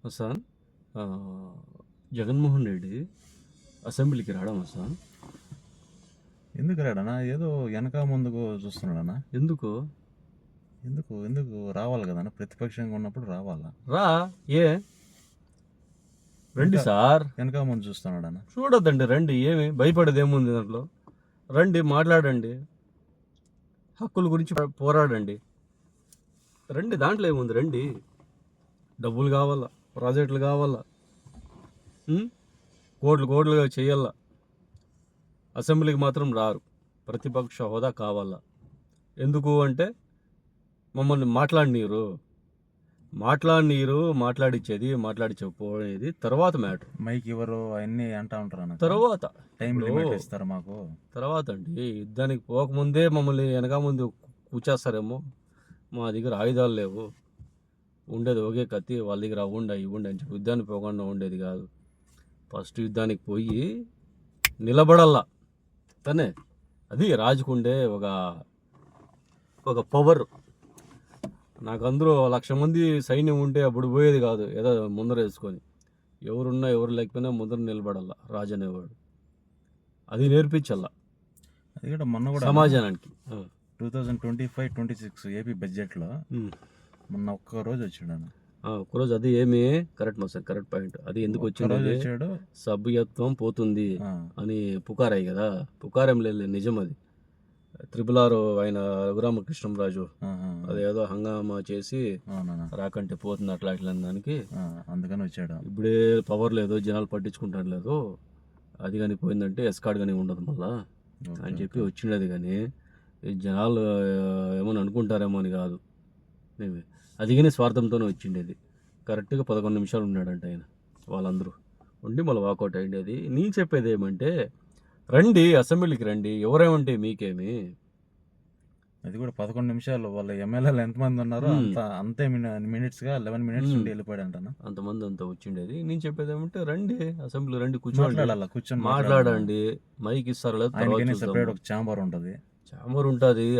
హసన్ జగన్మోహన్ రెడ్డి అసెంబ్లీకి రావడం హసన్. ఎందుకు రాడనా? ఏదో వెనక ముందుకు చూస్తున్నాడనా? ఎందుకు ఎందుకు ఎందుకు రావాలి కదన్నా? ప్రతిపక్షంగా ఉన్నప్పుడు రావాలా? రా ఏ రండి సార్, వెనక ముందు చూస్తున్నాడనా? చూడొద్దండి, రండి. ఏమి భయపడేది ఏముంది దాంట్లో? రండి, మాట్లాడండి, హక్కుల గురించి పోరాడండి. రండి, దాంట్లో ఏముంది? రండి. డబ్బులు కావాలా, ప్రాజెక్టులు కావాలా, కోట్లు కోట్లుగా చేయాలా. అసెంబ్లీకి మాత్రం రారు. ప్రతిపక్ష హోదా కావాలా. ఎందుకు అంటే మమ్మల్ని మాట్లాడినీరు, మాట్లాడిచ్చేది తర్వాత మ్యాటర్. మైక్ ఎవరు అవన్నీ అంటా ఉంటారు తర్వాత టైం లిమిట్ ఇస్తారు మాకు. తర్వాత అండి, యుద్ధానికి పోకముందే మమ్మల్ని వెనక ముందు కూర్చేస్తారేమో. మా దగ్గర ఆయుధాలు లేవు, ఉండేది ఒకే కత్తి. వాళ్ళ దగ్గర ఉండి అని చెప్పి యుద్ధానికి పోకుండా ఉండేది కాదు. ఫస్ట్ యుద్ధానికి పోయి నిలబడల్లా తనే. అది రాజుకుండే ఒక పవర్. నాకు అందరూ 1,00,000 మంది సైన్యం ఉంటే అప్పుడు పోయేది కాదు ఏదో ముందర వేసుకొని. ఎవరున్నా ఎవరు లేకపోయినా ముందర నిలబడాల రాజు అనేవాడు. అది నేర్పించాల అది కూడా మొన్న కూడా సమాజానికి. 2025-26 ఏపీ బడ్జెట్లో మొన్న ఒక్కరోజు వచ్చాడు. ఒక్కరోజు. అది ఏమి కరెక్ట్ మోసం, కరెక్ట్ పాయింట్. అది ఎందుకు వచ్చింది? సభ్యత్వం పోతుంది అని పుకారాయి కదా. పుకారం లేదు, నిజం. అది 666 ఆయన రఘురామకృష్ణంరాజు అదేదో హంగామా చేసి రాకంటే పోతుంది అట్లా ఇట్లా దానికి అందుకని వచ్చాడు. ఇప్పుడే పవర్ లేదు, జనాలు పట్టించుకుంటారు లేదు. అది కానీ పోయిందంటే ఎస్కార్డ్ కానీ ఉండదు మళ్ళా అని చెప్పి వచ్చిండేది. కానీ జనాలు ఏమని అనుకుంటారేమో అని కాదు. అది కానీ స్వార్థంతోనే వచ్చిండేది. కరెక్ట్గా 11 నిమిషాలు ఉన్నాడంట ఆయన. వాళ్ళందరూ ఉండి మళ్ళీ వాకౌట్ అయ్యేది. నేను చెప్పేది ఏమంటే, రండి, అసెంబ్లీకి రండి. ఎవరేమంటే మీకేమి? అది కూడా 11 నిమిషాలు. వాళ్ళ ఎమ్మెల్యేలు ఎంతమంది ఉన్నారో అంతే మినిట్స్గా 11 మినిట్స్ ఉండి వెళ్ళిపోయాడు అంట. అంతమంది అంతా వచ్చిండేది. నేను చెప్పేది ఏమంటే, రండి, అసెంబ్లీ రండి, కూర్చొని మాట్లాడండి. మైక్ ఇస్తారు లేదు, సెపరేట్ ఒక ఛాంబర్ ఉంటుంది.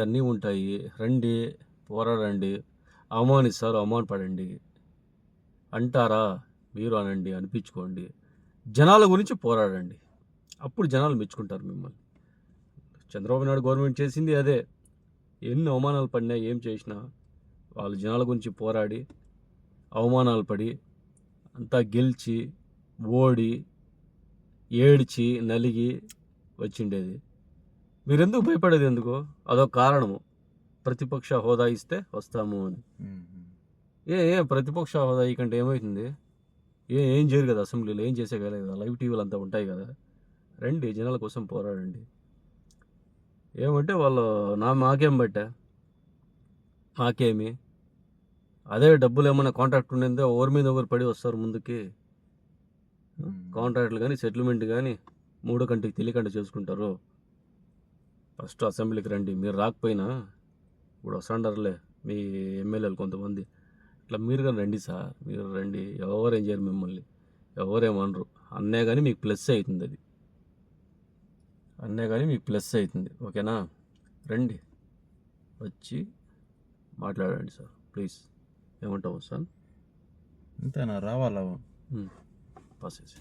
అన్నీ ఉంటాయి. రండి, పోరాడండి. అవమానిస్తారు, అవమానపడండి. అంటారా? మీరు అనండి, అనిపించుకోండి. జనాల గురించి పోరాడండి. అప్పుడు జనాలు మెచ్చుకుంటారు మిమ్మల్ని. చంద్రబాబు నాయుడు గవర్నమెంట్ చేసింది అదే. ఎన్ని అవమానాలు పడినా, ఏం చేసినా వాళ్ళు జనాల గురించి పోరాడి, అవమానాలు పడి, అంతా గెలిచి, ఓడి, ఏడ్చి, నలిగి వచ్చిండేది. మీరెందుకు భయపడేది? ఎందుకు? అదొక కారణము. ప్రతిపక్ష హోదా ఇస్తే వస్తాము అని. ప్రతిపక్ష హోదా కంటే ఏమవుతుంది? ఏం చేయరు కదా అసెంబ్లీలో, ఏం చేసే కదా. లైవ్ టీవీలు అంతా ఉంటాయి కదా. రండి, జనాల కోసం పోరాడండి. ఏమంటే వాళ్ళు మాకేం బట్టా, మాకేమి? అదే డబ్బులు ఏమన్నా కాంట్రాక్ట్ ఉండేదో ఓరి మీద ఒకరు పడి వస్తారు ముందుకి. కాంట్రాక్ట్లు కానీ సెటిల్మెంట్ కానీ మూడో కంటికి తెలియకుండా చేసుకుంటారు. ఫస్ట్ అసెంబ్లీకి రండి. మీరు రాకపోయినా ఇప్పుడు వస్తాండారులే మీ ఎమ్మెల్యేలు కొంతమంది. ఇట్లా మీరు కానీ రండి సార్, మీరు రండి. ఎవరేం చేయరు మిమ్మల్ని, ఎవరేమనరు. అన్నే కానీ మీకు ప్లస్ అవుతుంది. అది అన్నే కానీ మీకు ప్లస్ అవుతుంది. ఓకేనా? రండి, వచ్చి మాట్లాడండి సార్, ప్లీజ్. ఏమంటావు సార్? అంతేనా? రావాలా? పాస్ చేసి